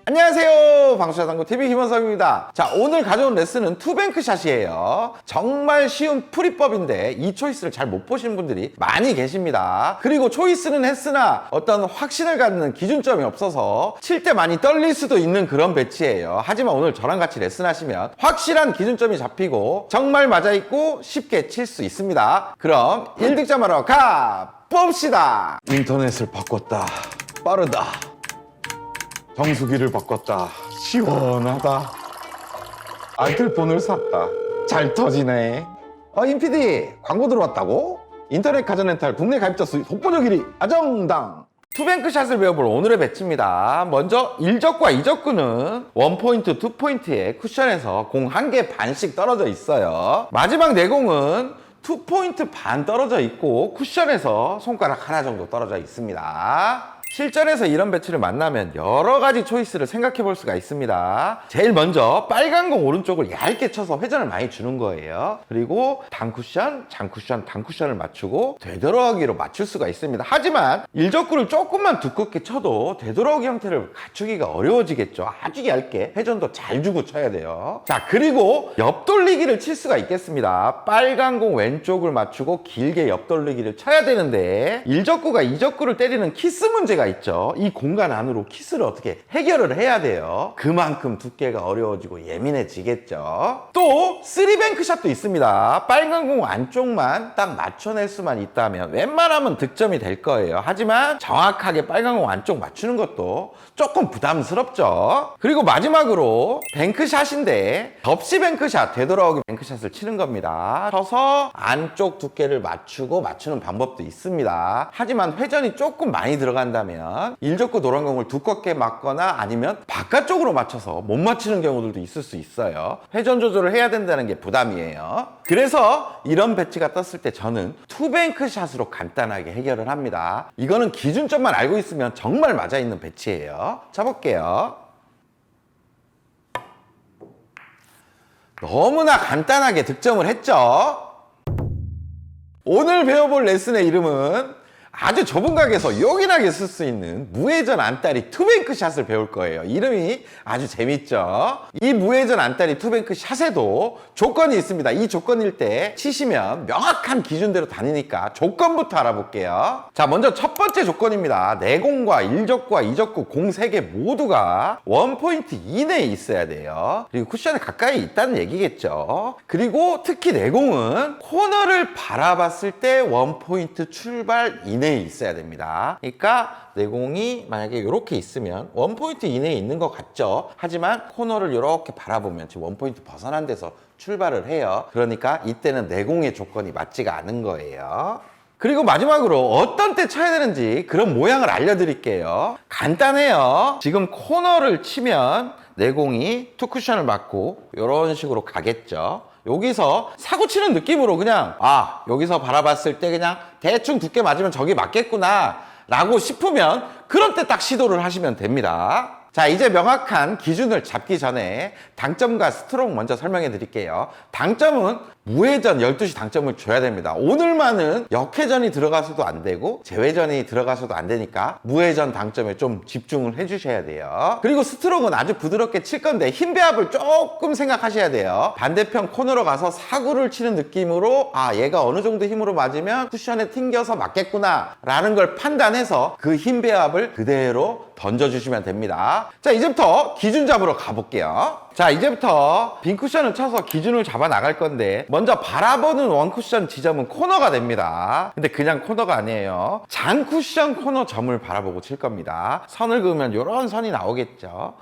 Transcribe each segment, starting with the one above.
안녕하세요, 방수자당구TV 김원섭입니다. 자, 오늘 가져온 레슨은 투뱅크 샷이에요. 정말 쉬운 풀이법인데 이 초이스를 잘 못 보신 분들이 많이 계십니다. 그리고 초이스는 했으나 어떤 확신을 갖는 기준점이 없어서 칠 때 많이 떨릴 수도 있는 그런 배치예요. 하지만 오늘 저랑 같이 레슨하시면 확실한 기준점이 잡히고 정말 맞아있고 쉽게 칠 수 있습니다. 그럼 1득점하러 가 봅시다. 인터넷을 바꿨다. 빠르다. 정수기를 바꿨다. 시원하다. 알뜰폰을 샀다. 잘 터지네. 임PD 광고 들어왔다고? 인터넷 가전렌탈 국내 가입자 수 독보적 1위 아정당. 투뱅크샷을 배워볼 오늘의 배치입니다. 먼저 1적과 2적구는 1포인트, 2포인트의 쿠션에서 공 1개 반씩 떨어져 있어요. 마지막 4공은 2포인트 반 떨어져 있고 쿠션에서 손가락 하나 정도 떨어져 있습니다. 실전에서 이런 배치를 만나면 여러 가지 초이스를 생각해 볼 수가 있습니다. 제일 먼저 빨간 공 오른쪽을 얇게 쳐서 회전을 많이 주는 거예요. 그리고 단쿠션, 장쿠션, 단쿠션을 맞추고 되돌아오기로 맞출 수가 있습니다. 하지만 1적구를 조금만 두껍게 쳐도 되돌아오기 형태를 갖추기가 어려워지겠죠. 아주 얇게 회전도 잘 주고 쳐야 돼요. 자, 그리고 옆돌리기를 칠 수가 있겠습니다. 빨간 공 왼쪽을 맞추고 길게 옆돌리기를 쳐야 되는데 1적구가 2적구를 때리는 키스 문제가 있죠. 이 공간 안으로 키스를 어떻게 해결을 해야 돼요. 그만큼 두께가 어려워지고 예민해지겠죠. 또 3뱅크 샷도 있습니다. 빨간 공 안쪽만 딱 맞춰낼 수만 있다면 웬만하면 득점이 될 거예요. 하지만 정확하게 빨간 공 안쪽 맞추는 것도 조금 부담스럽죠. 그리고 마지막으로 뱅크샷인데 접시 뱅크샷, 되돌아오기 뱅크샷을 치는 겁니다. 쳐서 안쪽 두께를 맞추고 맞추는 방법도 있습니다. 하지만 회전이 조금 많이 들어간다면 1적구 노란 공을 두껍게 맞거나 아니면 바깥쪽으로 맞춰서 못 맞히는 경우들도 있을 수 있어요. 회전 조절을 해야 된다는 게 부담이에요. 그래서 이런 배치가 떴을 때 저는 투뱅크 샷으로 간단하게 해결을 합니다. 이거는 기준점만 알고 있으면 정말 맞아있는 배치예요. 쳐볼게요. 너무나 간단하게 득점을 했죠. 오늘 배워볼 레슨의 이름은 아주 좁은 각에서 요긴하게 쓸 수 있는 무회전 안다리 투뱅크 샷을 배울 거예요. 이름이 아주 재밌죠. 이 무회전 안다리 투뱅크 샷에도 조건이 있습니다. 이 조건일 때 치시면 명확한 기준대로 다니니까 조건부터 알아볼게요. 자, 먼저 첫 번째 조건입니다. 내공과 1적구와 2적구 공 3개 모두가 1포인트 이내에 있어야 돼요. 그리고 쿠션에 가까이 있다는 얘기겠죠. 그리고 특히 내공은 코너를 바라봤을 때 1포인트 출발 이내에 있어야 됩니다. 그러니까 내공이 만약에 이렇게 있으면 1포인트 이내에 있는 것 같죠. 하지만 코너를 이렇게 바라보면 지금 1포인트 벗어난 데서 출발을 해요. 그러니까 이때는 내공의 조건이 맞지가 않은 거예요. 그리고 마지막으로 어떤 때 쳐야 되는지 그런 모양을 알려드릴게요. 간단해요. 지금 코너를 치면 내공이 투쿠션을 맞고 이런 식으로 가겠죠. 여기서 사고 치는 느낌으로 그냥 여기서 바라봤을 때 그냥 대충 두께 맞으면 저기 맞겠구나 라고 싶으면 그런 때 딱 시도를 하시면 됩니다. 자, 이제 명확한 기준을 잡기 전에 당점과 스트로크 먼저 설명해 드릴게요. 당점은 무회전 12시 당점을 줘야 됩니다. 오늘만은 역회전이 들어가서도 안 되고 재회전이 들어가서도 안 되니까 무회전 당점에 좀 집중을 해주셔야 돼요. 그리고 스트로크는 아주 부드럽게 칠 건데 힘 배합을 조금 생각하셔야 돼요. 반대편 코너로 가서 사구를 치는 느낌으로 얘가 어느 정도 힘으로 맞으면 쿠션에 튕겨서 맞겠구나 라는 걸 판단해서 그 힘 배합을 그대로 던져주시면 됩니다. 자, 이제부터 기준 잡으러 가볼게요. 자, 이제부터 빈 쿠션을 쳐서 기준을 잡아 나갈 건데 먼저 바라보는 원쿠션 지점은 코너가 됩니다. 근데 그냥 코너가 아니에요. 장 쿠션 코너 점을 바라보고 칠 겁니다. 선을 그으면 이런 선이 나오겠죠.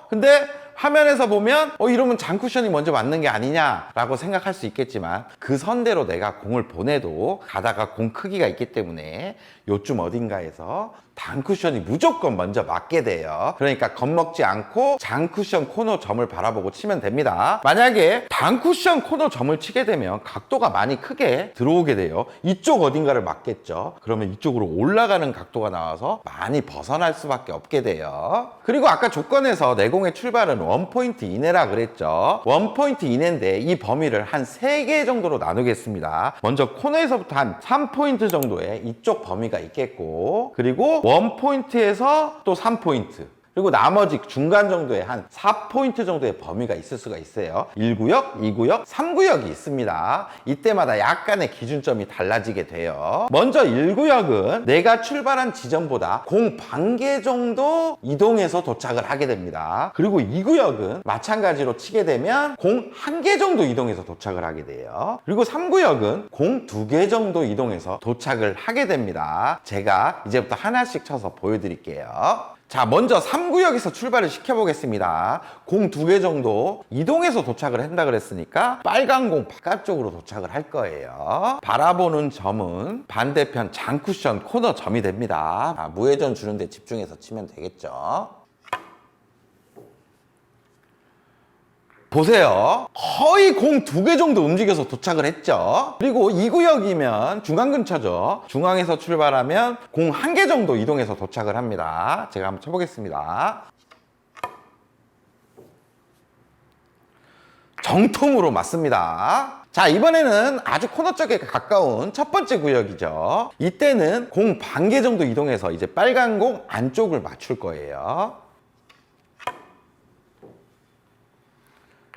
근데 화면에서 보면 이러면 장 쿠션이 먼저 맞는 게 아니냐라고 생각할 수 있겠지만 그 선대로 내가 공을 보내도 가다가 공 크기가 있기 때문에 요쯤 어딘가에서 단 쿠션이 무조건 먼저 맞게 돼요. 그러니까 겁먹지 않고 장 쿠션 코너 점을 바라보고 치면 됩니다. 만약에 단 쿠션 코너 점을 치게 되면 각도가 많이 크게 들어오게 돼요. 이쪽 어딘가를 맞겠죠. 그러면 이쪽으로 올라가는 각도가 나와서 많이 벗어날 수밖에 없게 돼요. 그리고 아까 조건에서 내공의 출발은 1포인트 이내라 그랬죠. 1포인트 이내인데 이 범위를 한 3개 정도로 나누겠습니다. 먼저 코너에서부터 한 3포인트 정도의 이쪽 범위가 있겠고, 그리고 1포인트에서 또 3포인트, 그리고 나머지 중간 정도의 한 4포인트 정도의 범위가 있을 수가 있어요. 1구역, 2구역, 3구역이 있습니다. 이때마다 약간의 기준점이 달라지게 돼요. 먼저 1구역은 내가 출발한 지점보다 공 반개 정도 이동해서 도착을 하게 됩니다. 그리고 2구역은 마찬가지로 치게 되면 공 1개 정도 이동해서 도착을 하게 돼요. 그리고 3구역은 공 2개 정도 이동해서 도착을 하게 됩니다. 제가 이제부터 하나씩 쳐서 보여드릴게요. 자, 먼저 3구역에서 출발을 시켜보겠습니다. 공 2개 정도 이동해서 도착을 한다 그랬으니까 빨간 공 바깥쪽으로 도착을 할 거예요. 바라보는 점은 반대편 장쿠션 코너 점이 됩니다. 자, 무회전 주는데 집중해서 치면 되겠죠. 보세요. 거의 공 2개 정도 움직여서 도착을 했죠. 그리고 2구역이면 중앙 근처죠. 중앙에서 출발하면 공 1개 정도 이동해서 도착을 합니다. 제가 한번 쳐보겠습니다. 정통으로 맞습니다. 자, 이번에는 아주 코너 쪽에 가까운 첫 번째 구역이죠. 이때는 공 반개 정도 이동해서 이제 빨간 공 안쪽을 맞출 거예요.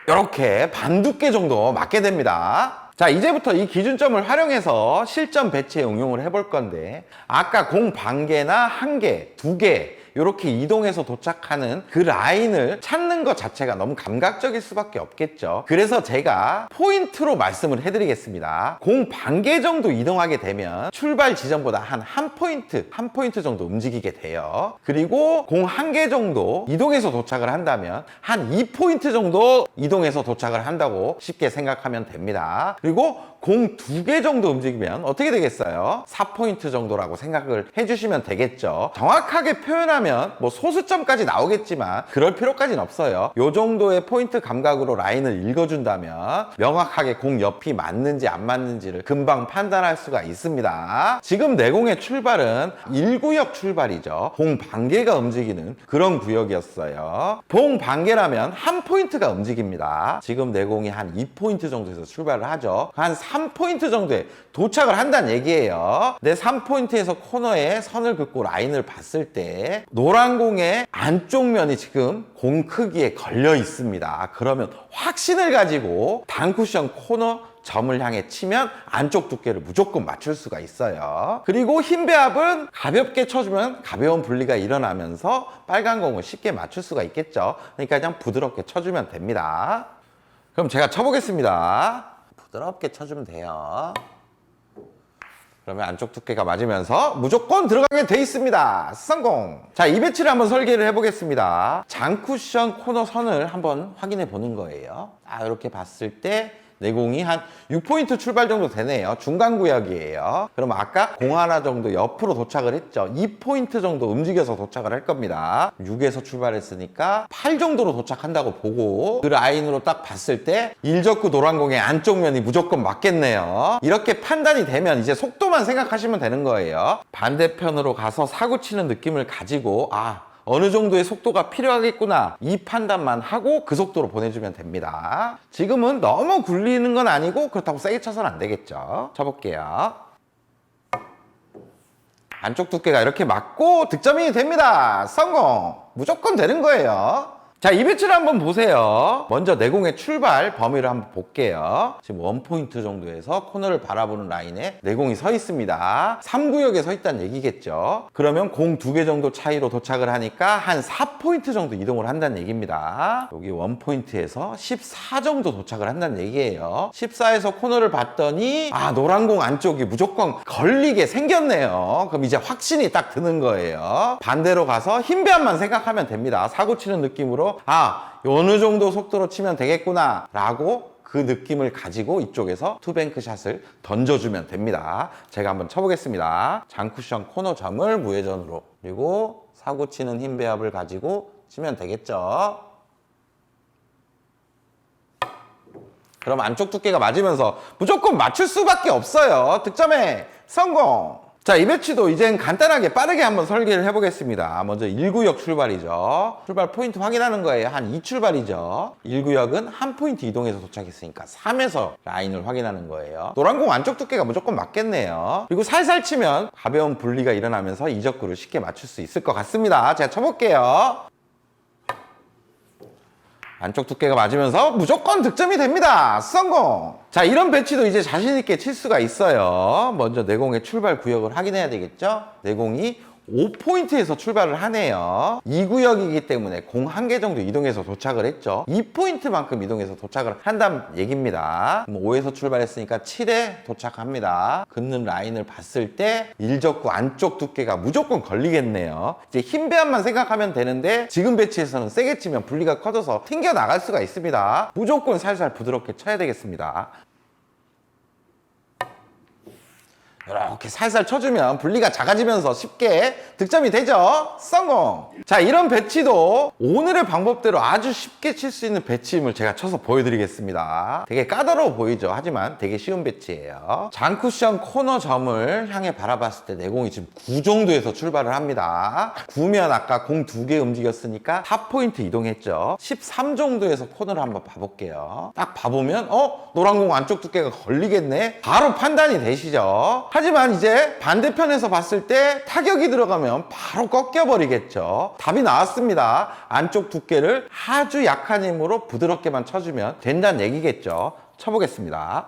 이렇게 반두께 정도 맞게 됩니다. 자, 이제부터 이 기준점을 활용해서 실전 배치에 응용을 해볼 건데, 아까 공 반개나 1개, 2개 이렇게 이동해서 도착하는 그 라인을 찾는 것 자체가 너무 감각적일 수밖에 없겠죠. 그래서 제가 포인트로 말씀을 해드리겠습니다. 공 반개 정도 이동하게 되면 출발 지점보다 한 포인트 정도 움직이게 돼요. 그리고 공 1개 정도 이동해서 도착을 한다면 한 2포인트 정도 이동해서 도착을 한다고 쉽게 생각하면 됩니다. 그리고 공 2개 정도 움직이면 어떻게 되겠어요? 4포인트 정도라고 생각을 해주시면 되겠죠. 정확하게 표현하면 뭐 소수점까지 나오겠지만 그럴 필요까지는 없어요. 이 정도의 포인트 감각으로 라인을 읽어준다면 명확하게 공 옆이 맞는지 안 맞는지를 금방 판단할 수가 있습니다. 지금 내 공의 출발은 1구역 출발이죠. 공 반개가 움직이는 그런 구역이었어요. 공 반개라면 한 포인트가 움직입니다. 지금 내 공이 한 2포인트 정도에서 출발을 하죠. 한 3포인트 정도에 도착을 한다는 얘기예요. 내 3포인트에서 코너에 선을 긋고 라인을 봤을 때 노란 공의 안쪽 면이 지금 공 크기에 걸려 있습니다. 그러면 확신을 가지고 단쿠션 코너 점을 향해 치면 안쪽 두께를 무조건 맞출 수가 있어요. 그리고 흰 배합은 가볍게 쳐주면 가벼운 분리가 일어나면서 빨간 공을 쉽게 맞출 수가 있겠죠. 그러니까 그냥 부드럽게 쳐주면 됩니다. 그럼 제가 쳐보겠습니다. 부드럽게 쳐주면 돼요. 그러면 안쪽 두께가 맞으면서 무조건 들어가게 돼 있습니다. 성공! 자, 이 배치를 한번 설계를 해보겠습니다. 장쿠션 코너 선을 한번 확인해 보는 거예요. 자, 이렇게 봤을 때 내 공이 한 6포인트 출발 정도 되네요. 중간 구역이에요. 그럼 아까 공 하나 정도 옆으로 도착을 했죠. 2포인트 정도 움직여서 도착을 할 겁니다. 6에서 출발했으니까 8 정도로 도착한다고 보고 그 라인으로 딱 봤을 때 일적구 노란 공의 안쪽 면이 무조건 맞겠네요. 이렇게 판단이 되면 이제 속도만 생각하시면 되는 거예요. 반대편으로 가서 사고 치는 느낌을 가지고 어느 정도의 속도가 필요하겠구나, 이 판단만 하고 그 속도로 보내주면 됩니다. 지금은 너무 굴리는 건 아니고 그렇다고 세게 쳐서는 안 되겠죠. 쳐볼게요. 안쪽 두께가 이렇게 맞고 득점이 됩니다. 성공! 무조건 되는 거예요. 자, 이 배치를 한번 보세요. 먼저 내 공의 출발 범위를 한번 볼게요. 지금 1포인트 정도에서 코너를 바라보는 라인에 내 공이 서 있습니다. 3구역에 서 있다는 얘기겠죠. 그러면 공 2개 정도 차이로 도착을 하니까 한 4포인트 정도 이동을 한다는 얘기입니다. 여기 1포인트에서 14 정도 도착을 한다는 얘기예요. 14에서 코너를 봤더니 노란 공 안쪽이 무조건 걸리게 생겼네요. 그럼 이제 확신이 딱 드는 거예요. 반대로 가서 흰 배합만 생각하면 됩니다. 사고 치는 느낌으로 어느 정도 속도로 치면 되겠구나 라고 그 느낌을 가지고 이쪽에서 투뱅크 샷을 던져주면 됩니다. 제가 한번 쳐보겠습니다. 장쿠션 코너 점을 무회전으로, 그리고 사고 치는 흰 배합을 가지고 치면 되겠죠. 그럼 안쪽 두께가 맞으면서 무조건 맞출 수밖에 없어요. 득점에 성공! 자, 이 배치도 이젠 간단하게 빠르게 한번 설계를 해보겠습니다. 먼저 1구역 출발이죠. 출발 포인트 확인하는 거예요. 한 2출발이죠. 1구역은 한 포인트 이동해서 도착했으니까 3에서 라인을 확인하는 거예요. 노란 공 안쪽 두께가 무조건 맞겠네요. 그리고 살살 치면 가벼운 분리가 일어나면서 이적구를 쉽게 맞출 수 있을 것 같습니다. 제가 쳐볼게요. 안쪽 두께가 맞으면서 무조건 득점이 됩니다. 성공! 자, 이런 배치도 이제 자신있게 칠 수가 있어요. 먼저 내공의 출발 구역을 확인해야 되겠죠? 내공이 5포인트에서 출발을 하네요. 2구역이기 때문에 공 1개 정도 이동해서 도착을 했죠. 2포인트만큼 이동해서 도착을 한다는 얘기입니다. 5에서 출발했으니까 7에 도착합니다. 긋는 라인을 봤을 때 일적구 안쪽 두께가 무조건 걸리겠네요. 이제 흰 배합만 생각하면 되는데 지금 배치에서는 세게 치면 분리가 커져서 튕겨 나갈 수가 있습니다. 무조건 살살 부드럽게 쳐야 되겠습니다. 이렇게 살살 쳐주면 분리가 작아지면서 쉽게 득점이 되죠. 성공! 자, 이런 배치도 오늘의 방법대로 아주 쉽게 칠 수 있는 배치임을 제가 쳐서 보여드리겠습니다. 되게 까다로워 보이죠? 하지만 되게 쉬운 배치예요. 장쿠션 코너 점을 향해 바라봤을 때 내공이 지금 9 정도에서 출발을 합니다. 9면 아까 공 2개 움직였으니까 4포인트 이동했죠. 13 정도에서 코너를 한번 봐볼게요. 딱 봐보면 노란 공 안쪽 두께가 걸리겠네? 바로 판단이 되시죠? 하지만 이제 반대편에서 봤을 때 타격이 들어가면 바로 꺾여버리겠죠. 답이 나왔습니다. 안쪽 두께를 아주 약한 힘으로 부드럽게만 쳐주면 된다는 얘기겠죠. 쳐보겠습니다.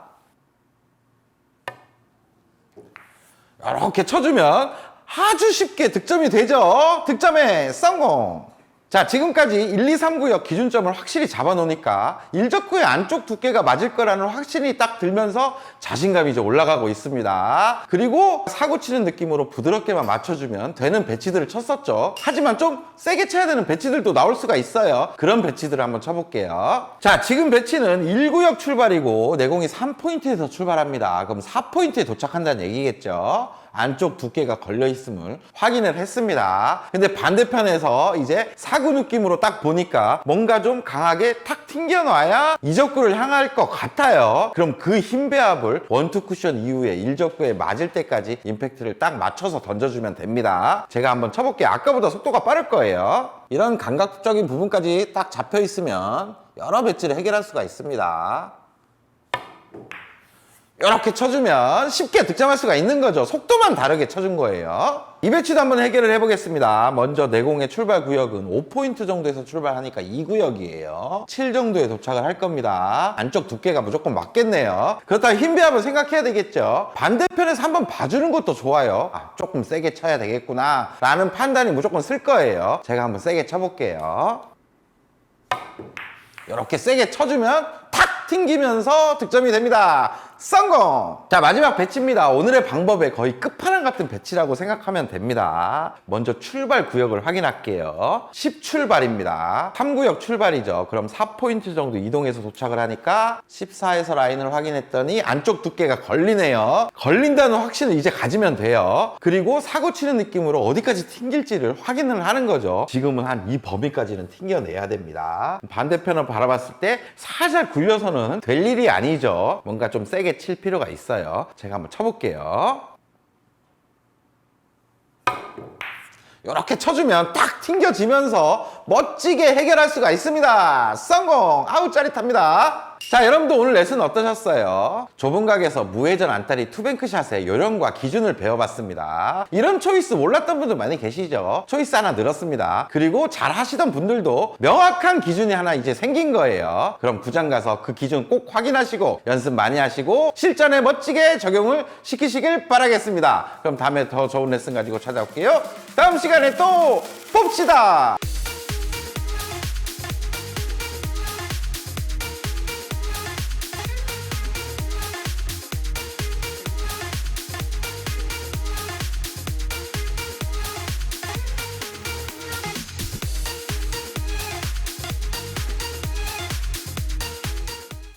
이렇게 쳐주면 아주 쉽게 득점이 되죠. 득점에 성공! 자, 지금까지 1, 2, 3구역 기준점을 확실히 잡아놓으니까 일적구의 안쪽 두께가 맞을 거라는 확신이 딱 들면서 자신감이 이제 올라가고 있습니다. 그리고 사고 치는 느낌으로 부드럽게만 맞춰주면 되는 배치들을 쳤었죠. 하지만 좀 세게 쳐야 되는 배치들도 나올 수가 있어요. 그런 배치들을 한번 쳐볼게요. 자, 지금 배치는 1구역 출발이고 내공이 3포인트에서 출발합니다. 그럼 4포인트에 도착한다는 얘기겠죠. 안쪽 두께가 걸려있음을 확인을 했습니다. 근데 반대편에서 이제 사구 느낌으로 딱 보니까 뭔가 좀 강하게 탁 튕겨놔야 이적구를 향할 것 같아요. 그럼 그 힘 배합을 원투 쿠션 이후에 일적구에 맞을 때까지 임팩트를 딱 맞춰서 던져주면 됩니다. 제가 한번 쳐볼게요. 아까보다 속도가 빠를 거예요. 이런 감각적인 부분까지 딱 잡혀 있으면 여러 배치를 해결할 수가 있습니다. 이렇게 쳐주면 쉽게 득점할 수가 있는 거죠. 속도만 다르게 쳐준 거예요. 이 배치도 한번 해결을 해보겠습니다. 먼저 내공의 출발 구역은 5포인트 정도에서 출발하니까 2구역이에요. 7 정도에 도착을 할 겁니다. 안쪽 두께가 무조건 맞겠네요. 그렇다면 힘 배합을 생각해야 되겠죠. 반대편에서 한번 봐주는 것도 좋아요. 조금 세게 쳐야 되겠구나 라는 판단이 무조건 쓸 거예요. 제가 한번 세게 쳐볼게요. 이렇게 세게 쳐주면 탁 튕기면서 득점이 됩니다. 성공! 자, 마지막 배치입니다. 오늘의 방법의 거의 끝판왕 같은 배치라고 생각하면 됩니다. 먼저 출발 구역을 확인할게요. 10 출발입니다. 3구역 출발이죠. 그럼 4포인트 정도 이동해서 도착을 하니까 14에서 라인을 확인했더니 안쪽 두께가 걸리네요. 걸린다는 확신을 이제 가지면 돼요. 그리고 사고 치는 느낌으로 어디까지 튕길지를 확인을 하는 거죠. 지금은 한 이 범위까지는 튕겨내야 됩니다. 반대편을 바라봤을 때 살살 굴려서는 될 일이 아니죠. 뭔가 좀 세게 칠 필요가 있어요. 제가 한번 쳐볼게요. 이렇게 쳐주면 딱 튕겨지면서 멋지게 해결할 수가 있습니다. 성공! 아우 짜릿합니다. 자, 여러분도 오늘 레슨 어떠셨어요? 좁은 각에서 무회전 안따리 투뱅크샷의 요령과 기준을 배워봤습니다. 이런 초이스 몰랐던 분들 많이 계시죠? 초이스 하나 늘었습니다. 그리고 잘 하시던 분들도 명확한 기준이 하나 이제 생긴 거예요. 그럼 구장 가서 그 기준 꼭 확인하시고 연습 많이 하시고 실전에 멋지게 적용을 시키시길 바라겠습니다. 그럼 다음에 더 좋은 레슨 가지고 찾아올게요. 다음 시간에 또 봅시다.